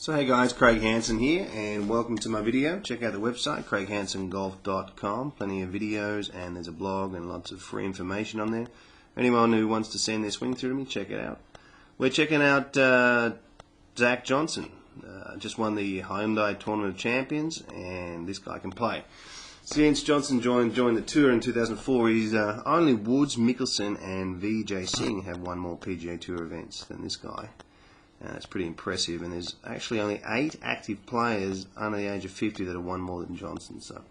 So hey guys, Craig Hanson here and welcome to my video. Check out the website craighansongolf.com. Plenty of videos and there's a blog and lots of free information on there. Anyone who wants to send their swing through to me, check it out. We're checking out Zach Johnson. Just won the Hyundai Tournament of Champions and this guy can play. Since Johnson joined the tour in 2004, he's only Woods, Mickelson and Vijay Singh have won more PGA Tour events than this guy. It's pretty impressive, and there's actually only 8 active players under the age of 50 that have won more than Johnson. So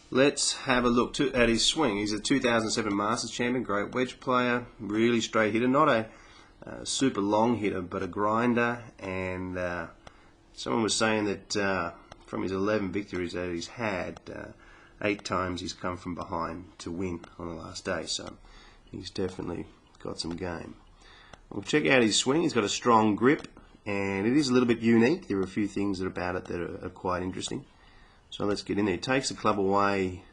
let's have a look at his swing. He's a 2007 Masters champion, great wedge player, really straight hitter, not a super long hitter, but a grinder. And someone was saying that from his 11 victories that he's had, 8 times he's come from behind to win on the last day. So he's definitely got some game. We'll check out his swing. He's got a strong grip and it is a little bit unique. There are a few things about it that are quite interesting. So let's get in there. He takes the club away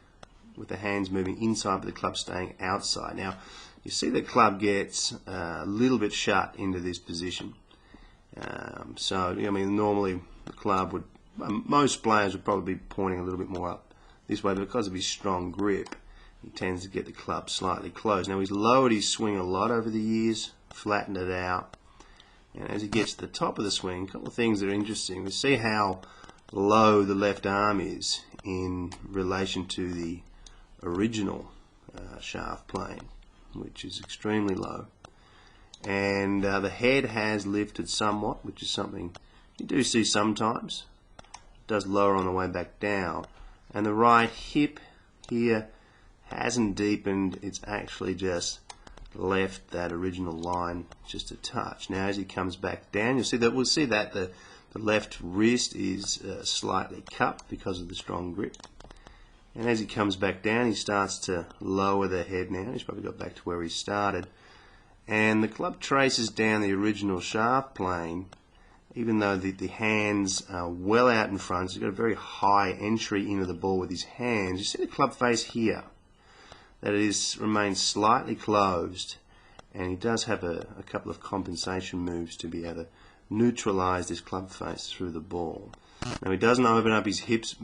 with the hands moving inside but the club staying outside. Now you see the club gets a little bit shut into this position. So I mean normally the club would, most players would probably be pointing a little bit more up this way, but because of his strong grip he tends to get the club slightly closed. Now he's lowered his swing a lot over the years, flattened it out, and as he gets to the top of the swing, a couple of things that are interesting. We see how low the left arm is in relation to the original shaft plane, which is extremely low, and the head has lifted somewhat, which is something you do see sometimes. It does lower on the way back down, and the right hip here hasn't deepened. It's actually just left that original line just a touch. Now as he comes back down, you'll see that the left wrist is slightly cupped because of the strong grip, and as he comes back down he starts to lower the head. Now he's probably got back to where he started, and the club traces down the original shaft plane, even though the hands are well out in front. So he's got a very high entry into the ball with his hands. You see the club face here, that it remains slightly closed, and he does have a couple of compensation moves to be able to neutralize this club face through the ball. Now he doesn't open up his hips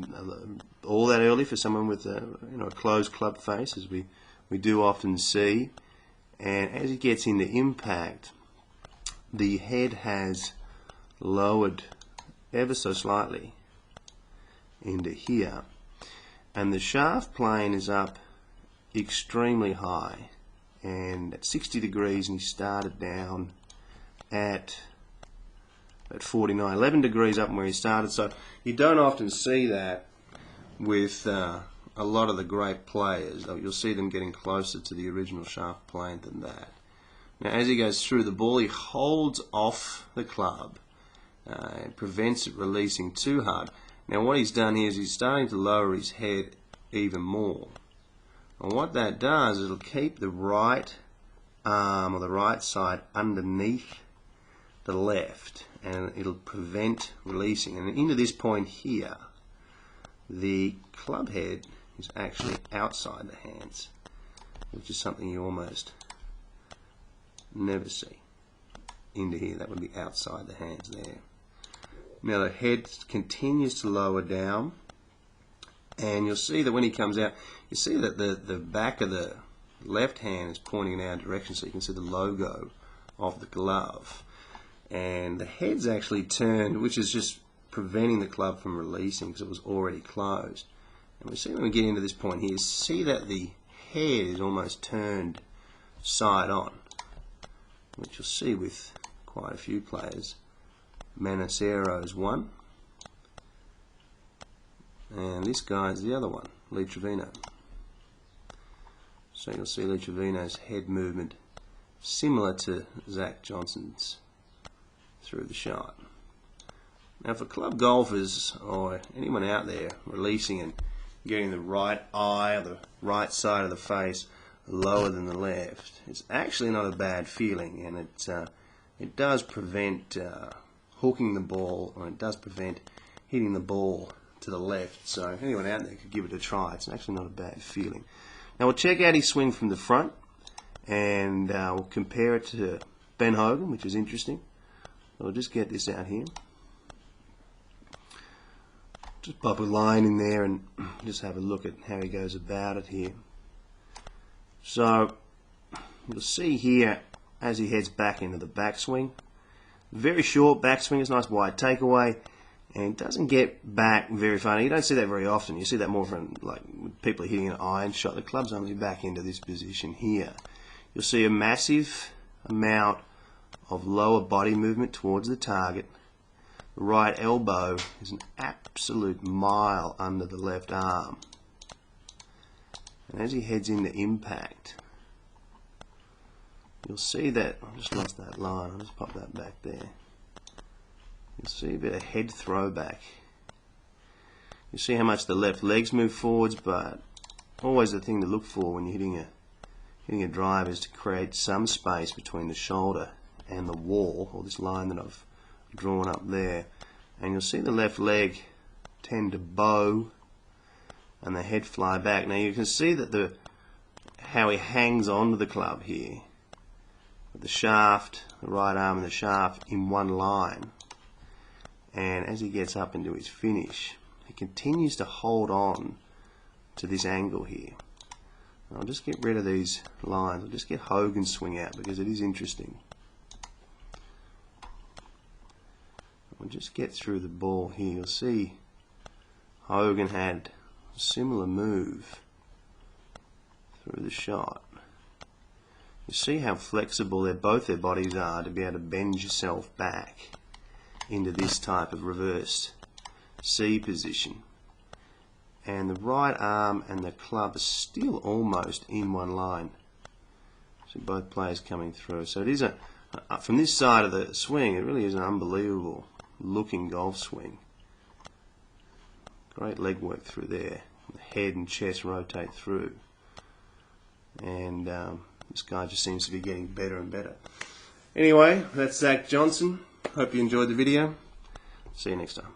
all that early for someone with a closed club face, as we do often see, and as he gets into impact the head has lowered ever so slightly into here, and the shaft plane is up extremely high and at 60 degrees, and he started down at 49, 11 degrees up from where he started. So you don't often see that with a lot of the great players. You'll see them getting closer to the original shaft plane than that. Now as he goes through the ball, he holds off the club, it prevents it releasing too hard. Now what he's done here is he's starting to lower his head even more. And what that does is it'll keep the right arm or the right side underneath the left, and it'll prevent releasing. And into this point here, the club head is actually outside the hands, which is something you almost never see. Into here, that would be outside the hands there. Now the head continues to lower down, and you'll see that when he comes out, you see that the back of the left hand is pointing in our direction, so you can see the logo of the glove. And the head's actually turned, which is just preventing the club from releasing because it was already closed. And we see when we get into this point here, see that the head is almost turned side on, which you'll see with quite a few players. Manasero's one, and this guy's the other one, Lee Trevino. So you'll see Lee Trevino's head movement similar to Zach Johnson's through the shot. Now for club golfers or anyone out there releasing and getting the right eye or the right side of the face lower than the left, it's actually not a bad feeling, and it does prevent hooking the ball, or it does prevent hitting the ball to the left. So anyone out there could give it a try. It's actually not a bad feeling. Now we'll check out his swing from the front, and we'll compare it to Ben Hogan, which is interesting. We'll just get this out here. Just pop a line in there and just have a look at how he goes about it here. So you'll see here as he heads back into the backswing, very short backswing, it's a nice wide takeaway, and he doesn't get back very far. You don't see that very often. You see that more from like people hitting an iron shot. The club's only back into this position here. You'll see a massive amount of lower body movement towards the target. The right elbow is an absolute mile under the left arm. And as he heads into impact, you'll see that, I just lost that line, I'll just pop that back there. You'll see a bit of head throwback. You see how much the left legs move forwards, but always the thing to look for when you're hitting a drive is to create some space between the shoulder and the wall, or this line that I've drawn up there. And you'll see the left leg tend to bow and the head fly back. Now you can see that how he hangs onto the club here, with the shaft, the right arm and the shaft in one line, and as he gets up into his finish he continues to hold on to this angle here. And I'll just get rid of these lines, I'll just get Hogan's swing out because it is interesting. We'll just get through the ball here. You'll see Hogan had a similar move through the shot. You see how flexible both their bodies are to be able to bend yourself back into this type of reversed C position. And the right arm and the club are still almost in one line. So both players coming through. So it is from this side of the swing, it really is an unbelievable looking golf swing. Great leg work through there. The head and chest rotate through. And this guy just seems to be getting better and better. Anyway, that's Zach Johnson. Hope you enjoyed the video. See you next time.